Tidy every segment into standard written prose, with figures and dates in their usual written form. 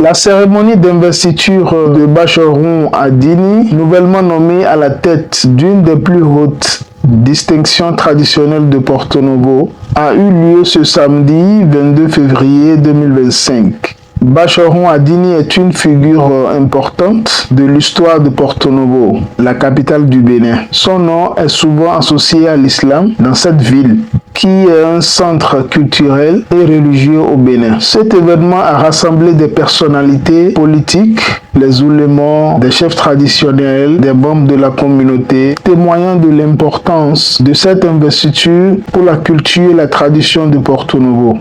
La cérémonie d'investiture de Bachoron Adini, nouvellement nommé à la tête d'une des plus hautes distinctions traditionnelles de Porto Novo, a eu lieu ce samedi 22 février 2025. Bachoron Adini est une figure importante de l'histoire de Porto Novo, la capitale du Bénin. Son nom est souvent associé à l'islam dans cette ville, qui est un centre culturel et religieux au Bénin. Cet événement a rassemblé des personnalités politiques, les oulémas, des chefs traditionnels, des membres de la communauté, témoignant de l'importance de cette investiture pour la culture et la tradition de Porto Novo.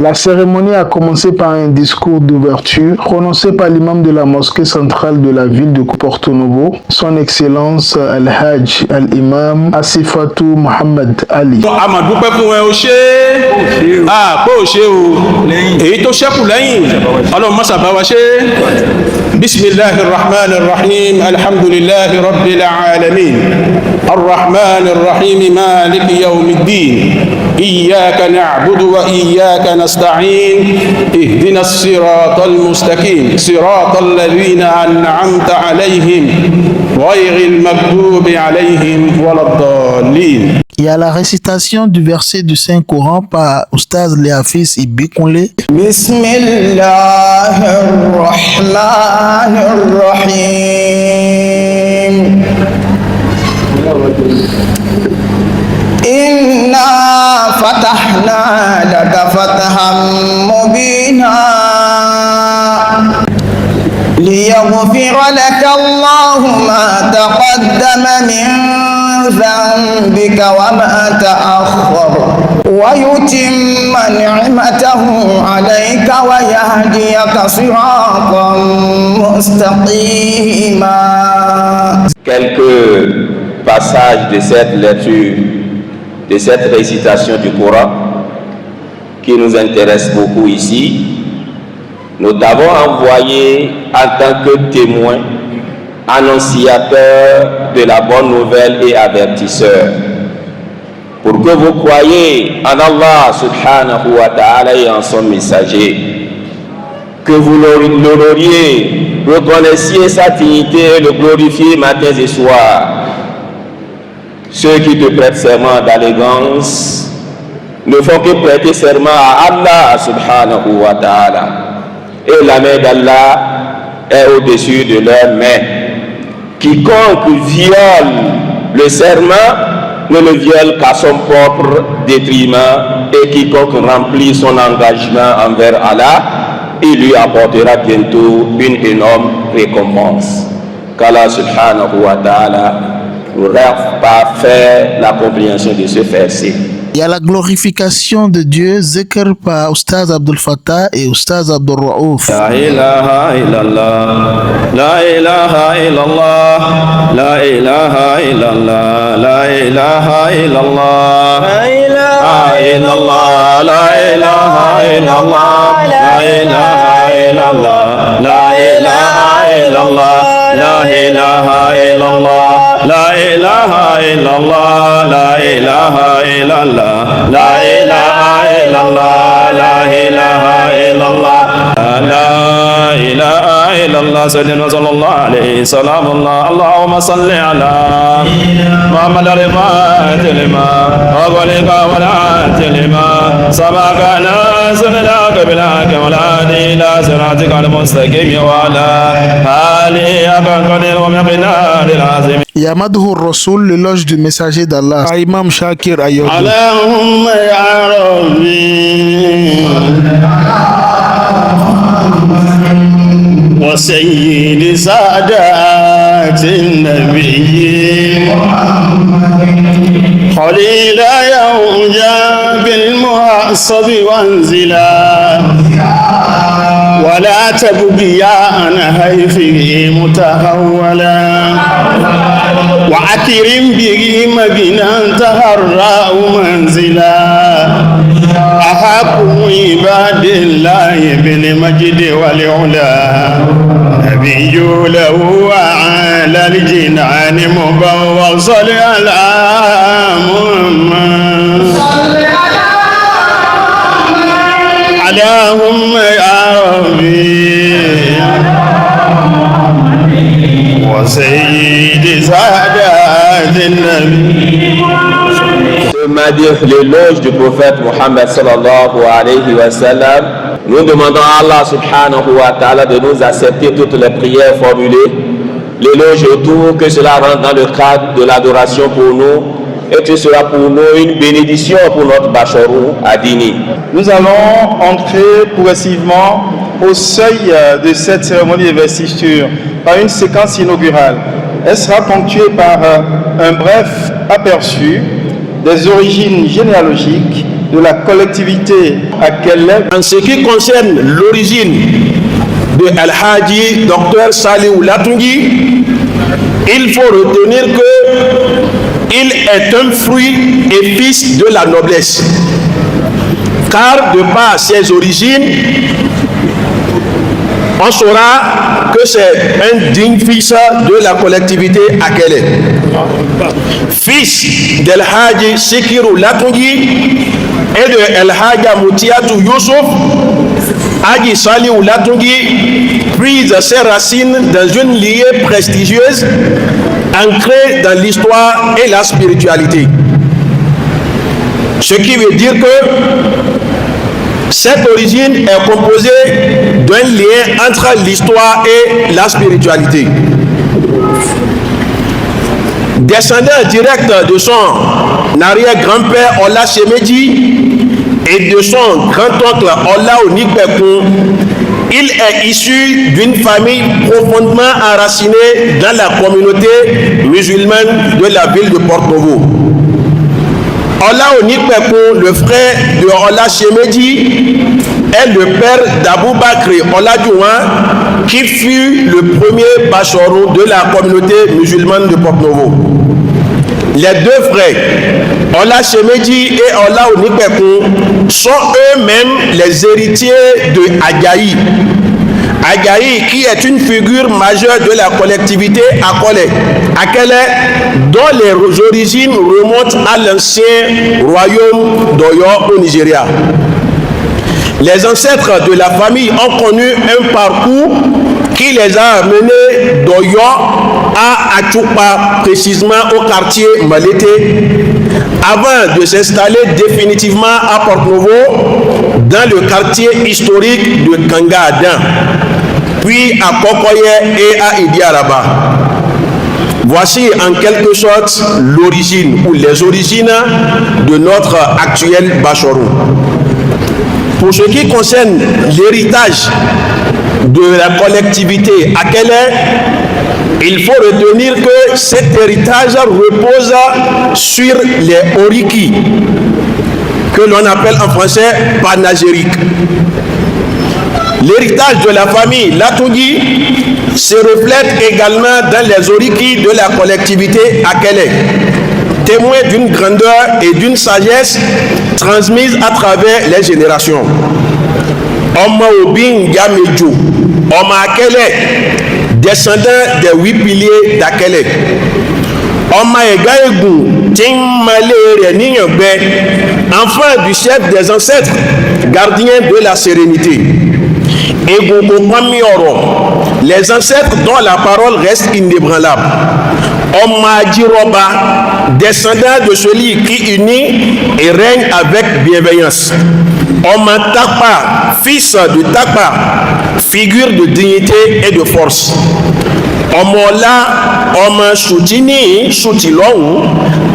La cérémonie a commencé par un discours d'ouverture prononcé par l'imam de la mosquée centrale de la ville de Porto Novo, son excellence Al-Hajj Al-Imam Asifatu Mohamed Ali. Bismillahirrahmanirrahim. Alhamdulillahi rabbil alamin. Ar-Rahmanir-Rahim Maliki yawmiddin. إياك نعبد وإياك نستعين اهدنا الصراط المستقيم صراط الذين أنعمت عليهم غير المغضوب عليهم ولا الضالين. Il y a la récitation du verset du Saint-Coran par Oustaz Léafis Ibikunle. Bismillahirrahmanirrahim. Inna fatahna laka fathan mubina liyaghfira laka Allahu ma taqaddama min dhanbika wa ma ta'akhkhara wa yutimma ni'matahu 'alayka wa yahdiyaka siratan mustaqima. Quelques passages de cette lecture, de cette récitation du Coran qui nous intéresse beaucoup ici. Nous t'avons envoyé en tant que témoin, annonciateur de la bonne nouvelle et avertisseur, pour que vous croyiez en Allah subhanahu wa ta'ala et en son messager, que vous l'honoriez, reconnaissiez sa dignité et le glorifiez matins et soirs. Ceux qui te prêtent serment d'allégeance ne font que prêter serment à Allah subhanahu wa ta'ala. Et la main d'Allah est au-dessus de leurs mains. Quiconque viole le serment ne le viole qu'à son propre détriment, et quiconque remplit son engagement envers Allah, il lui apportera bientôt une énorme récompense. Qu'Allah subhanahu wa ta'ala nous rêve pas faire la compréhension de ce verset. Il y a la glorification de Dieu, zikr par Oustaz Abdul Fattah et Oustaz Abdul Raouf. La ilaha illallah, la ilaha illallah, la ilaha illallah, la ilaha illallah, la ilaha illallah, la ilaha illallah, la ilaha illallah, la ilaha illallah, la ilaha illallah. La ilaha illallah, la ilaha illallah, la ilaha illallah, la ilaha illallah, la ilaha illallah. Sayyidina sallallahu alayhi salam Allah. Allahumma salli ala Muhammad al-Fatih lima wa balika wa la lima sabaka nasraka bilaka wa la ila siratika al-mustaqim wa ala alihi aqadir wa miqdar al-azim. Yamadhu Rasoul, l'éloge du messager d'Allah. Imam Shakir Ayoub. Allahumma ya Rabbi wa sayyidi sadatin nabiyyin khalila yawja bil muhassabi wanzila ولا تبقي عن هيفه متهولا وأكرم به مبنا تهرأ منزلا أحق عباد الله بالمجد والعلا نبي له وعلى الجنان مبوصل على محمد اللهم يا ربي وسيد سادات النبي. L'éloge du prophète Mohammed sallallahu alayhi wa sallam. Nous demandons à Allah subhanahu wa ta'ala de nous accepter toutes les prières formulées. L'éloge autour, que cela rentre dans le cadre de l'adoration pour nous et que ce sera pour nous une bénédiction pour notre Basharou Adini. Nous allons entrer progressivement au seuil de cette cérémonie d'investiture par une séquence inaugurale. Elle sera ponctuée par un bref aperçu des origines généalogiques de la collectivité à quelle en ce qui concerne l'origine de Al-Haji Dr Saliou Latungi, il faut retenir qu'il est un fruit et fils de la noblesse, car de par ses origines, on saura que c'est un digne fils de la collectivité Akele. Fils d'El Hadji Sikirou Latungi et de El Hadja Moutiatou Youssouf, Hadji Saliou Latungi puise ses racines dans une lignée prestigieuse ancrée dans l'histoire et la spiritualité. Ce qui veut dire que cette origine est composée d'un lien entre l'histoire et la spiritualité. Descendant direct de son arrière-grand-père Ola Semedi et de son grand-oncle Ola Onikpekun, il est issu d'une famille profondément enracinée dans la communauté musulmane de la ville de Porto-Novo. Ola Onikpekun, le frère de Ola Semedi, est le père d'Abou Bakri Oladjouan, qui fut le premier Bachorou de la communauté musulmane de Porto-Novo. Les deux frères, Ola Semedi et Ola Onikpekun, sont eux-mêmes les héritiers de Agaï. Agaï, qui est une figure majeure de la collectivité Akele, dont les origines remontent à l'ancien royaume d'Oyo au Nigeria. Les ancêtres de la famille ont connu un parcours qui les a amenés d'Oyo à Achupa, précisément au quartier Malete, avant de s'installer définitivement à Porto-Novo, dans le quartier historique de Kangadan, puis à Kokoye et à Idi Araba. Voici en quelque sorte l'origine ou les origines de notre actuel Bachorou. Pour ce qui concerne l'héritage de la collectivité Akele, il faut retenir que cet héritage repose sur les oriki, que l'on appelle en français panagérique. L'héritage de la famille Latungi se reflète également dans les oriki de la collectivité Akele, témoin d'une grandeur et d'une sagesse transmise à travers les générations. Oma Obin Gamejo, Oma Akele, descendant des 8 piliers d'Akele. Oma Egaegu, Tingmale Reningbe, enfant du chef des ancêtres, gardien de la sérénité. Egogo Pamioro, les ancêtres dont la parole reste inébranlable. Oma Jiroba, descendant de celui qui unit et règne avec bienveillance. Oma Takpa, fils de Takpa, figure de dignité et de force. Omola, Oma Soutini, Soutilong,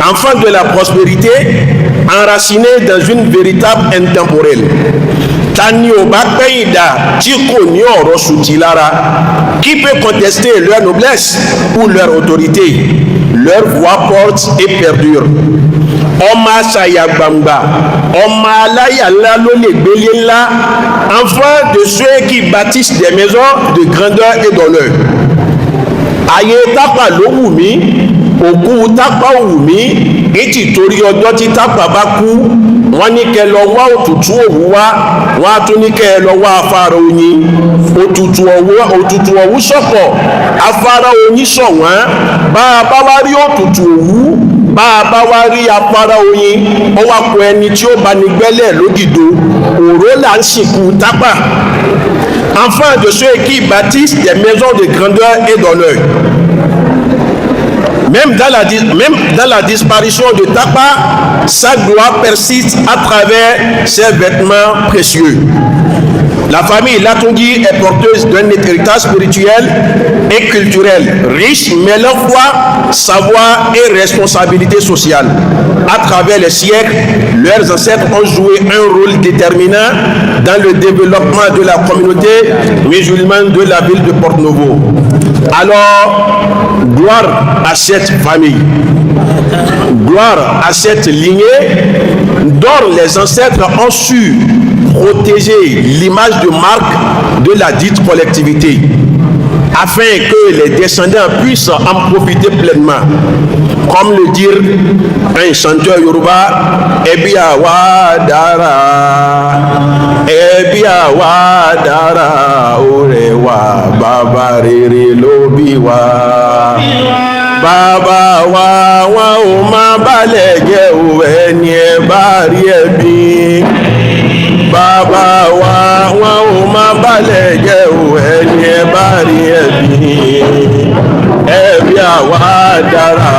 enfant de la prospérité, enraciné dans une véritable intemporelle. Tanio Bakpeida, Tiko Nyoro Soutilara, qui peut contester leur noblesse ou leur autorité? Leur voix porte et perdure. Oma Sayabamba, Oma Layala Lolegbeliela, enfant de ceux qui bâtissent des maisons de grandeur et d'honneur. Aye Tapa Lowumi, Oku Tapa Wumi, Eti Toriodo ti Tapa Baku, Wanike Lowa Otutu Owa, Watunike Lowa Afara Oni, Otutu Owu Soko, Afara Oni Sowa, Bawari Otutu Owu, Bawari Afara Oni, Owa Kweni tí ó bá ní gbẹ́lẹ̀ lódìdó, Òró là ń sìnkú Tapa. Enfant de ceux qui bâtissent des maisons de grandeur et d'honneur. Même dans la disparition de Tapa, sa gloire persiste à travers ses vêtements précieux. La famille Latongi est porteuse d'un héritage spirituel et culturel riche, mêlant foi, savoir et responsabilité sociale. À travers les siècles, leurs ancêtres ont joué un rôle déterminant dans le développement de la communauté musulmane de la ville de Porto-Novo. Alors, gloire à cette famille, gloire à cette lignée dont les ancêtres ont su protéger l'image de marque de la dite collectivité, afin que les descendants puissent en profiter pleinement. Comme le dit un chanteur Yoruba, Ebia Wadara, Ebia Wadara, Orewa, Baba Rere Lobiwa, Baba wa Oma Balege, Uenye Bari Ebi. Baba wa Oma Balege, Uenye Bari Ebi. Ebia Wadara,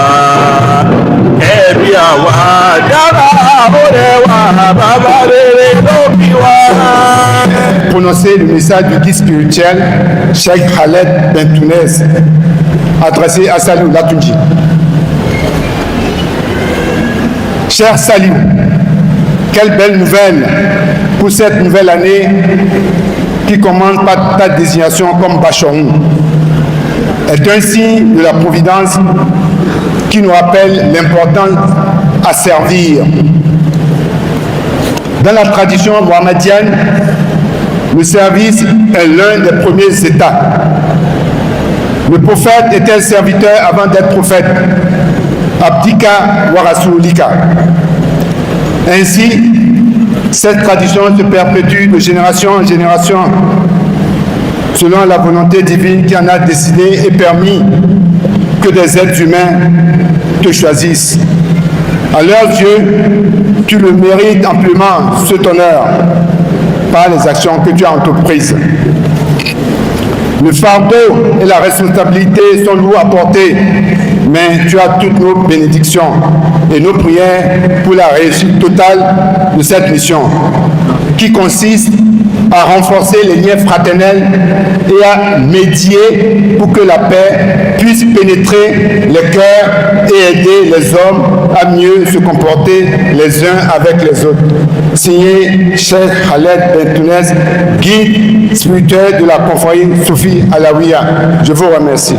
Ebia Wadara, Orewa, Baba Rere Lobiwa. Prononcer le message du guide spirituel Cheikh Khaled Bentounez, adressé à Saliou Latunji. Cher Saliou, quelle belle nouvelle pour cette nouvelle année qui commence par ta désignation comme Bachoron. Est un signe de la providence qui nous rappelle l'importance à servir. Dans la tradition mohammedienne, le service est l'un des premiers états. Le prophète était serviteur avant d'être prophète. Abdika wa Rasulika. Ainsi, cette tradition se perpétue de génération en génération selon la volonté divine qui en a décidé et permis que des êtres humains te choisissent. À leurs yeux, tu le mérites amplement, cet honneur, par les actions que tu as entreprises. Le fardeau et la responsabilité sont lourds à porter, mais tu as toutes nos bénédictions et nos prières pour la réussite totale de cette mission, qui consiste à renforcer les liens fraternels et à médier pour que la paix puisse pénétrer les cœurs et aider les hommes à mieux se comporter les uns avec les autres. Signé Cheikh Khaled Bentounez, guide spirituel de la confrérie Soufi Alaouia. Je vous remercie.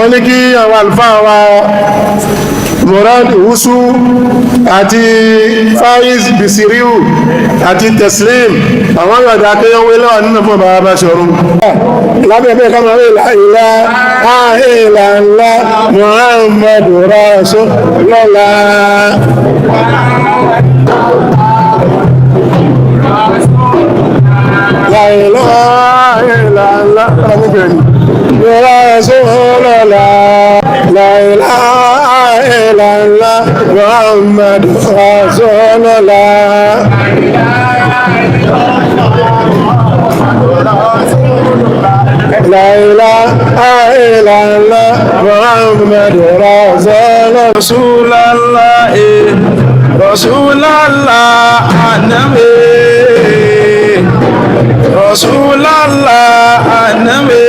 wọ́n ní kí àwọn àlùfáà wa Morad Wusu àti Faiz Bisiriu àti Teslim àwọn yọ̀dá akéyànwé lọ́wọ́ nínú fún bàbá Basọ̀run lábẹ́bẹ́ kọ́mọ̀ ìlà ńlá Muhammadu Rasulullah. La ilaha illallah Rasulullah, la ilaha illallah Muhammad Rasulullah. La ilaha illallah Muhammad Rasulullah. Rasulullah Nabi Rasulallah Nabi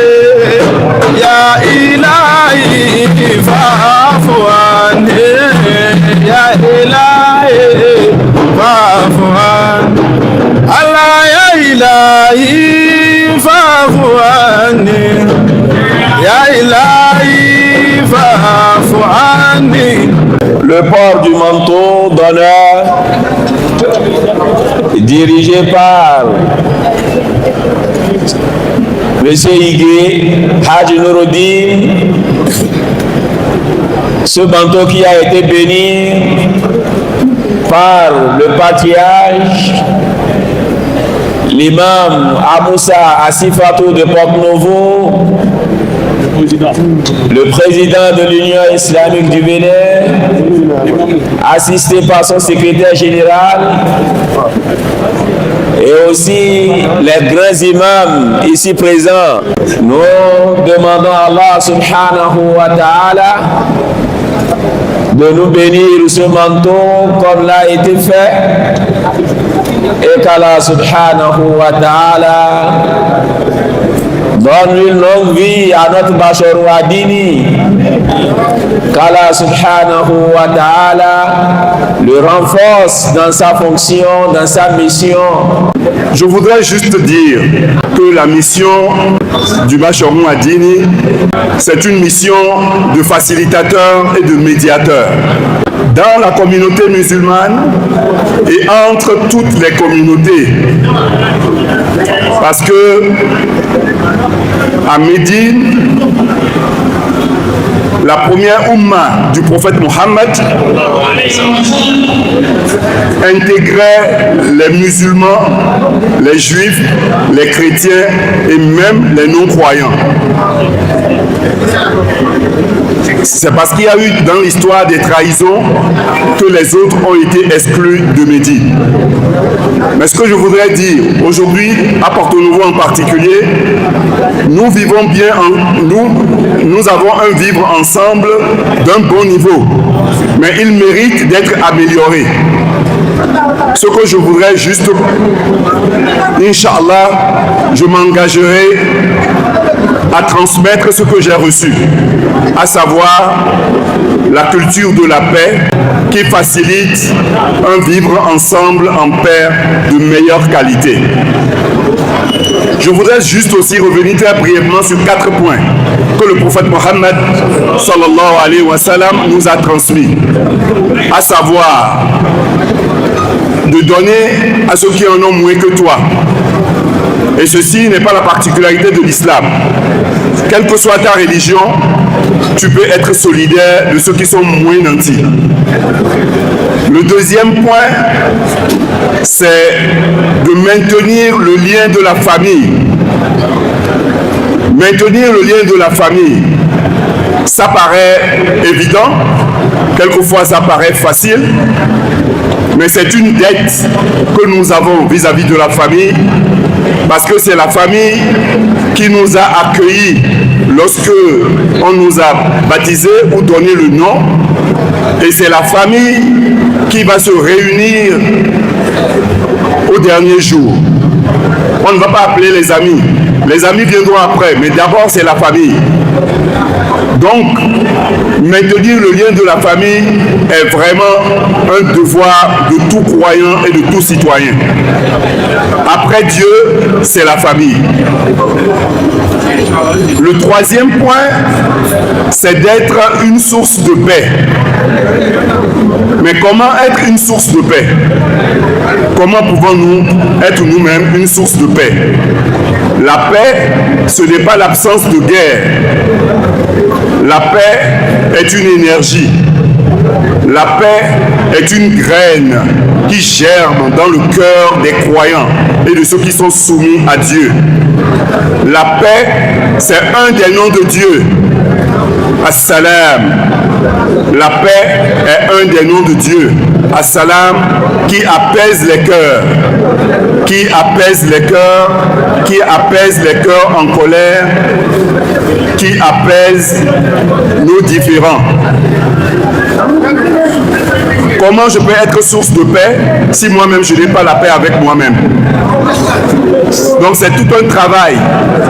Ya ilahi fa'fu anni Ya ilahi fa'fu anni Allah ya ilahi fa'fu anni Ya ilahi fa'fu anni. Le port du manteau d'honneur dirigé par Monsieur Higué Haji Nouroudine, ce manteau qui a été béni par le patriarche, l'imam Amoussa Asifatou de Porte-Novo, le président de l'Union islamique du Bénin, assisté par son secrétaire général, et aussi les grands imams ici présents. Nous demandons à Allah subhanahu wa ta'ala de nous bénir ce manteau comme l'a été fait, et qu'Allah subhanahu wa ta'ala donne une longue vie à notre Basharou Adini, qu'Allah subhanahu wa ta'ala le renforce dans sa fonction, dans sa mission. Je voudrais juste dire que la mission du Basharou Adini, c'est une mission de facilitateur et de médiateur dans la communauté musulmane et entre toutes les communautés. Parce que à Médine, la première Ummah du prophète Mohammed intégrait les musulmans, les juifs, les chrétiens et même les non-croyants. C'est parce qu'il y a eu dans l'histoire des trahisons que les autres ont été exclus de Médine. Mais ce que je voudrais dire aujourd'hui, à Porte-Novo en particulier, nous vivons bien, nous avons un vivre ensemble d'un bon niveau, mais il mérite d'être amélioré. Ce que je voudrais juste, Inch'Allah, je m'engagerai à transmettre ce que j'ai reçu, à savoir la culture de la paix qui facilite un vivre ensemble en paix de meilleure qualité. Je voudrais juste aussi revenir très brièvement sur 4 points que le prophète Mohammed sallallahu alayhi wa sallam nous a transmis, à savoir de donner à ceux qui en ont moins que toi. Et ceci n'est pas la particularité de l'islam. Quelle que soit ta religion, tu peux être solidaire de ceux qui sont moins nantis. Le deuxième point, c'est de maintenir le lien de la famille. Maintenir le lien de la famille, ça paraît évident, quelquefois ça paraît facile, mais c'est une dette que nous avons vis-à-vis de la famille, parce que c'est la famille qui nous a accueillis lorsque on nous a baptisés ou donné le nom, et c'est la famille qui va se réunir au dernier jour. On ne va pas appeler les amis viendront après, mais d'abord c'est la famille. Donc, maintenir le lien de la famille est vraiment un devoir de tout croyant et de tout citoyen. Après Dieu, c'est la famille. Le troisième point, c'est d'être une source de paix. Mais comment être une source de paix? Comment pouvons-nous être nous-mêmes une source de paix? La paix, ce n'est pas l'absence de guerre. La paix est une énergie. La paix est une graine qui germe dans le cœur des croyants et de ceux qui sont soumis à Dieu. La paix, c'est un des noms de Dieu. As-Salam. La paix est un des noms de Dieu. As-Salam, qui apaise les cœurs. Qui apaise les cœurs. Qui apaise les cœurs en colère. Qui apaise nos différends. Comment je peux être source de paix si moi-même je n'ai pas la paix avec moi-même? Donc c'est tout un travail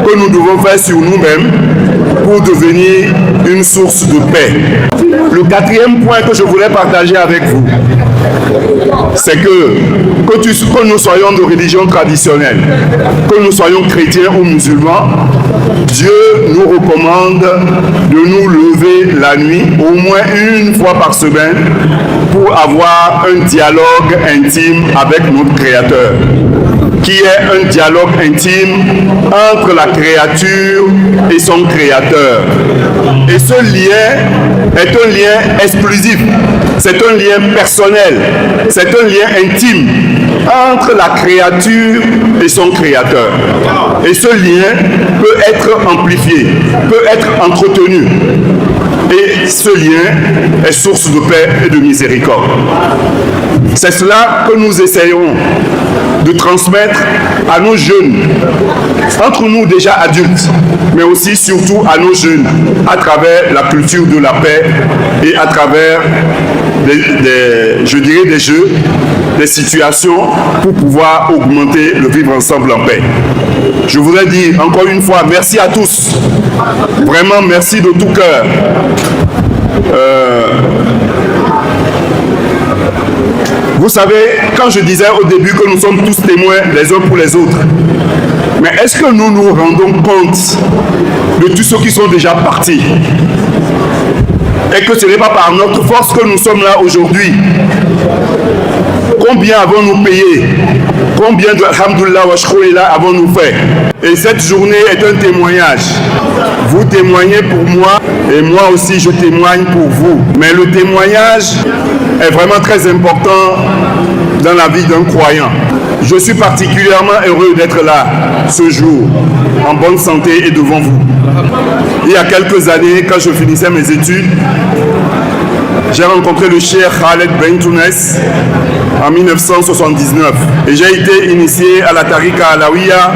que nous devons faire sur nous-mêmes pour devenir une source de paix. Le quatrième point que je voulais partager avec vous, c'est que nous soyons de religion traditionnelle, que nous soyons chrétiens ou musulmans, Dieu nous recommande de nous lever la nuit au moins une fois par semaine pour avoir un dialogue intime avec notre Créateur, qui est un dialogue intime entre la créature et son Créateur. Et ce lien est un lien exclusif, c'est un lien personnel, c'est un lien intime entre la créature et son Créateur. Et ce lien peut être amplifié, peut être entretenu. Et ce lien est source de paix et de miséricorde. C'est cela que nous essayons de transmettre à nos jeunes, entre nous déjà adultes, mais aussi surtout à nos jeunes, à travers la culture de la paix et à travers je dirais des jeux, des situations pour pouvoir augmenter le vivre ensemble en paix. Je voudrais dire encore une fois merci à tous, vraiment merci de tout cœur. Vous savez, quand je disais au début que nous sommes tous témoins les uns pour les autres, mais est-ce que nous nous rendons compte de tous ceux qui sont déjà partis? Et que ce n'est pas par notre force que nous sommes là aujourd'hui. Combien avons-nous payé? Combien de Alhamdulillah wa shkourillah avons-nous fait? Et cette journée est un témoignage. Vous témoignez pour moi et moi aussi je témoigne pour vous. Mais le témoignage est vraiment très important dans la vie d'un croyant. Je suis particulièrement heureux d'être là ce jour, en bonne santé et devant vous. Il y a quelques années, quand je finissais mes études, j'ai rencontré le Cheikh Khaled Bentounes en 1979 et j'ai été initié à la Tariqa Alawiya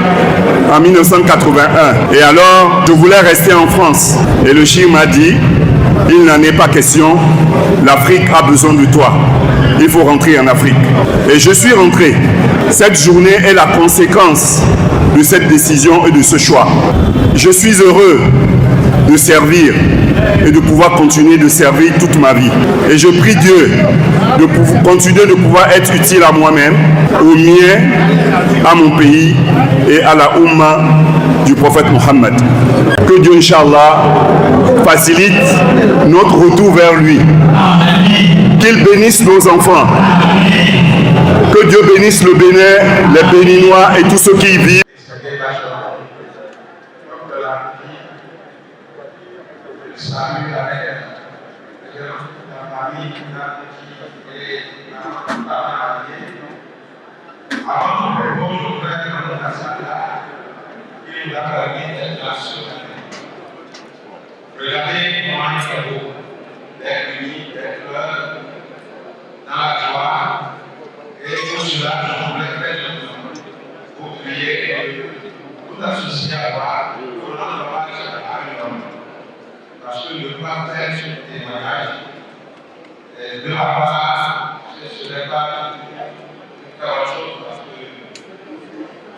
en 1981. Et alors, je voulais rester en France. Et le Cheikh m'a dit, il n'en est pas question, l'Afrique a besoin de toi. Il faut rentrer en Afrique. Et je suis rentré. Cette journée est la conséquence de cette décision et de ce choix. Je suis heureux de servir et de pouvoir continuer de servir toute ma vie. Et je prie Dieu de continuer de pouvoir être utile à moi-même, au mien, à mon pays et à la Oumma du prophète Mohammed. Que Dieu, Inch'Allah, facilite notre retour vers lui. Qu'il bénisse nos enfants. Que Dieu bénisse le Bénin, les Béninois et tous ceux qui y vivent. Regardez comment il fait beau, d'être unis, d'être dans la joie, et pour cela, je voulais très bien vous prier, tout associer à voir, pour l'endroit de un homme. Parce que le partage du témoignage, de ma part, ce n'est pas faire autre chose, parce que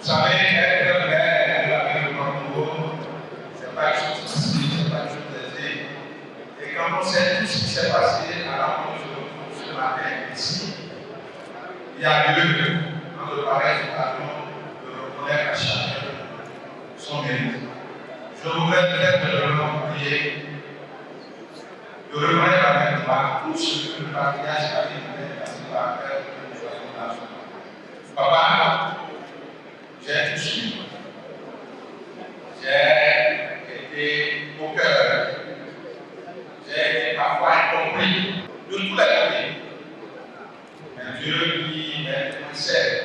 vous savez, être maire de la ville de Congo, c'est pas une chose facile, c'est pas une chose aisée. Et quand on sait tout ce qui s'est passé à la rencontre ce matin ici, il y a lieu, dans le pareil occasion, de reconnaître à chacun son mérite. Je voudrais peut-être prier de reconnaître avec toi tout ce que le patriarche a dit par faire que nous soyons là. Papa, j'ai tout suivi. J'ai été au cœur. J'ai été parfois incompris de tous les côtés. Mais Dieu qui est sincère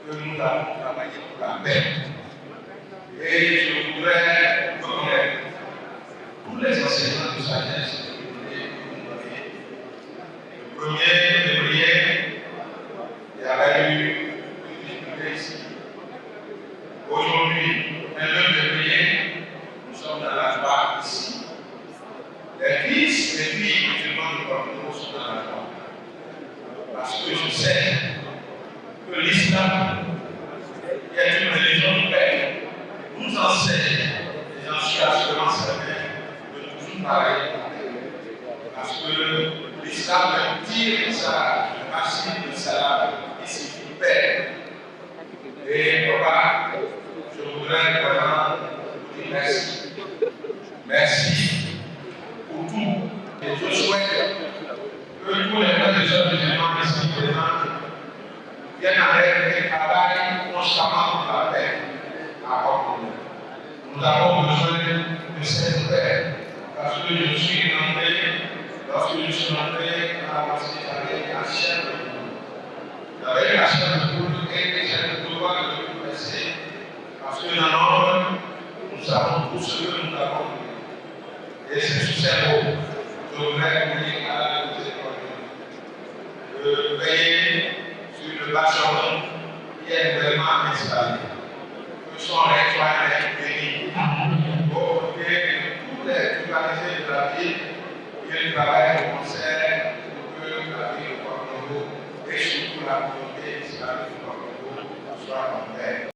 que nous avons travaillé pour la paix. Et je voudrais reconnaître tous les enseignants de sagesse que vous nous donnez. Le premier de prière, il y avait eu une difficulté ici. Aujourd'hui, un lieu de prière, nous sommes dans la joie ici. Les fils et les filles musulmans de Porto sont dans la joie. Parce que je sais que l'islam, qui est une religion de paix, nous enseigne, et j'en suis assurant certain, de toujours parler. Parce que l'islam tire sa racine de salam, qui signifie paix. Et papa, je voudrais vraiment vous dire merci. Merci pour tout. Et je souhaite que tous les frères et sœurs musulmans ici présents viennent avec un travail constamment pour la paix à Porto. Nous avons besoin de cette paix. Parce que je suis rentré, lorsque je suis rentré à la mosquée, j'avais la chair de poule. J'avais la chair de poule et j'ai le devoir de vous laisser. Parce que dans l'ordre, nous savons tout ce que nous avons. Et c'est sur ces mots, je voudrais vous dire à la miséricorde de veiller sur le bâtiment qui est vraiment installé. Que son rectoire est béni. Pour que tous les humanisés de la ville qui travaillent au concert pour que la ville de Porto et surtout la communauté islamique de Porto soit en paix.